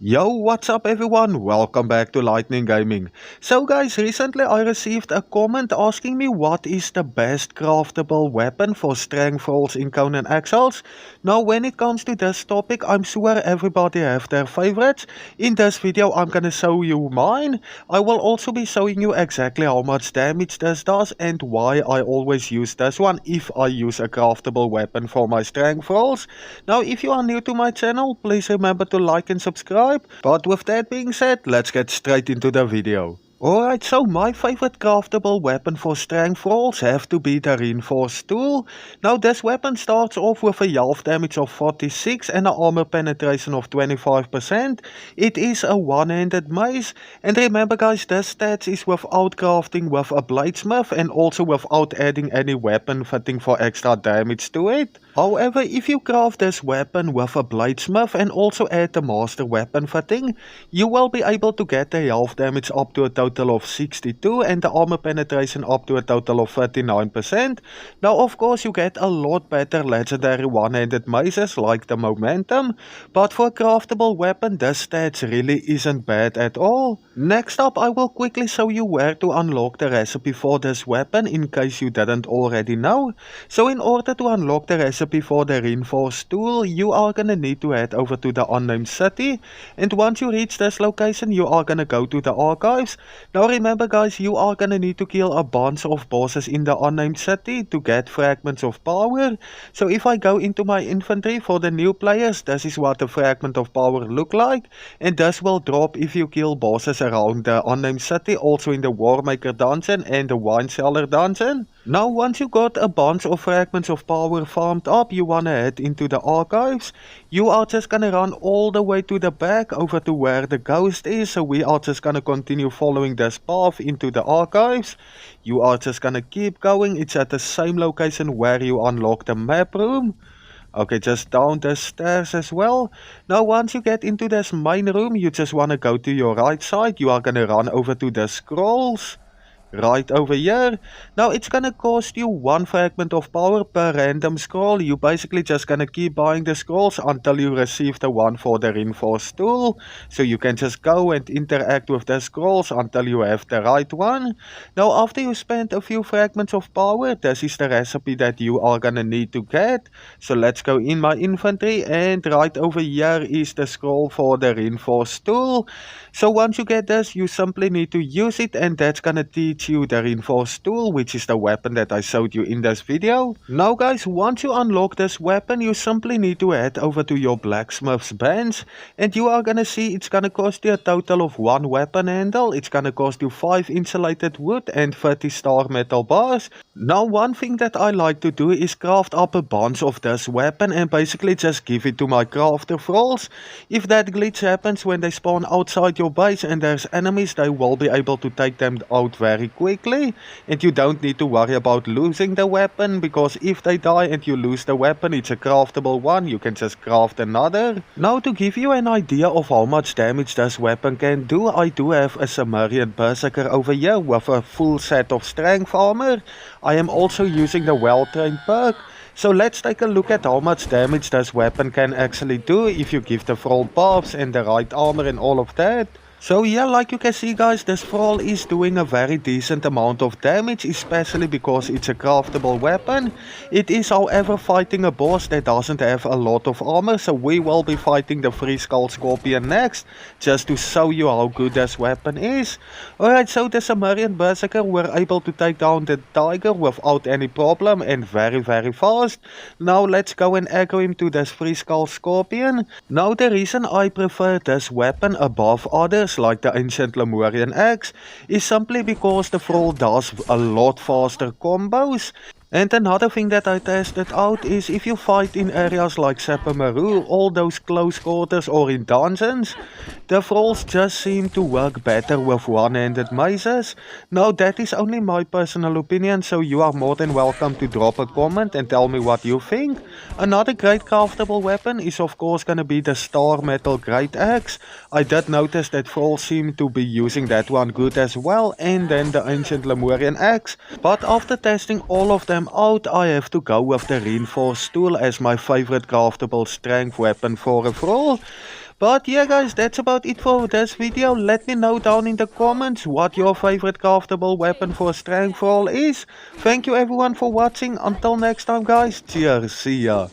Yo, what's up everyone? Welcome back to Lightning Gaming. So guys, recently I received a comment asking me what is the best craftable weapon for strength rolls in Conan Exiles. Now when it comes to this topic, I'm sure everybody have their favorites. In this video I'm gonna show you mine. I will also be showing you exactly how much damage this does and why I always use this one if I use a craftable weapon for my strength rolls. Now if you are new to my channel, please remember to like and subscribe. But with that being said, let's get straight into the video. Alright, so my favorite craftable weapon for strength rolls have to be the reinforced tool. Now this weapon starts off with a health damage of 46 and an armor penetration of 25%. It is a one-handed mace, and remember guys, this stats is without crafting with a bladesmith and also without adding any weapon fitting for extra damage to it. However, if you craft this weapon with a bladesmith and also add the master weapon fitting, you will be able to get the health damage up to a total of 62 and the armor penetration up to a total of 39%. Now of course you get a lot better legendary one-handed maces like the momentum, but for a craftable weapon this stats really isn't bad at all. Next up I will quickly show you where to unlock the recipe for this weapon in case you didn't already know. So in order to unlock the recipe for the reinforced tool, you are gonna need to head over to the unnamed city, and once you reach this location you are gonna go to the archives. Now remember guys, you are gonna need to kill a bunch of bosses in the unnamed city to get fragments of power. So if I go into my inventory for the new players, this is what the fragment of power look like, and this will drop if you kill bosses around the unnamed city, also in the Warmaker dungeon and the wine cellar dungeon. Now once you got a bunch of fragments of power farmed up, you wanna head into the archives. You are just gonna run all the way to the back over to where the ghost is, so we are just gonna continue following this path into the archives. You are just gonna keep going, it's at the same location where you unlock the map room. Okay, just down the stairs as well. Now once you get into this main room, you just wanna go to your right side. You are gonna run over to the scrolls. Right over here. Now it's gonna cost you 1 fragment of power per random scroll. You basically just gonna keep buying the scrolls until you receive the one for the reinforced tool. So you can just go and interact with the scrolls until you have the right one. Now after you spend a few fragments of power, this is the recipe that you are gonna need to get. So let's go in my inventory, and right over here is the scroll for the reinforced tool. So once you get this, you simply need to use it, and that's gonna teach you the reinforced tool, which is the weapon that I showed you in this video. Now guys, once you unlock this weapon, you simply need to head over to your blacksmith's bench, and you are gonna see it's gonna cost you a total of 1 weapon handle. It's gonna cost you 5 insulated wood and 30 star metal bars. Now one thing that I like to do is craft up a bunch of this weapon and basically just give it to my crafter thralls. If that glitch happens when they spawn outside your base and there's enemies, they will be able to take them out very quickly, and you don't need to worry about losing the weapon, because if they die and you lose the weapon, it's a craftable one, you can just craft another. Now to give you an idea of how much damage this weapon can do, I do have a Sumerian berserker over here with a full set of strength armor. I am also using the well-trained perk. So let's take a look at how much damage this weapon can actually do if you give the thrall buffs and the right armor and all of that. So yeah, like you can see guys, this thrall is doing a very decent amount of damage, especially because it's a craftable weapon. It is however fighting a boss that doesn't have a lot of armor, so we will be fighting the 3-skull scorpion next, just to show you how good this weapon is. Alright, so the Sumerian berserker were able to take down the tiger without any problem and very fast. Now let's go and aggro him to this 3-skull scorpion. Now the reason I prefer this weapon above others like the ancient Lemurian axe is simply because the thrall does a lot faster combos. And another thing that I tested out is if you fight in areas like Sapamaru, all those close quarters or in dungeons, the thralls just seem to work better with one-handed maces. Now that is only my personal opinion, so you are more than welcome to drop a comment and tell me what you think. Another great craftable weapon is of course gonna be the Star Metal Great Axe. I did notice that thralls seem to be using that one good as well, and then the ancient Lemurian axe. But after testing all of them out, I have to go with the reinforced tool as my favorite craftable strength weapon for a thrall. But yeah guys, that's about it for this video. Let me know down in the comments what your favorite craftable weapon for strength thrall is. Thank you everyone for watching. Until next time guys, cheers, see ya.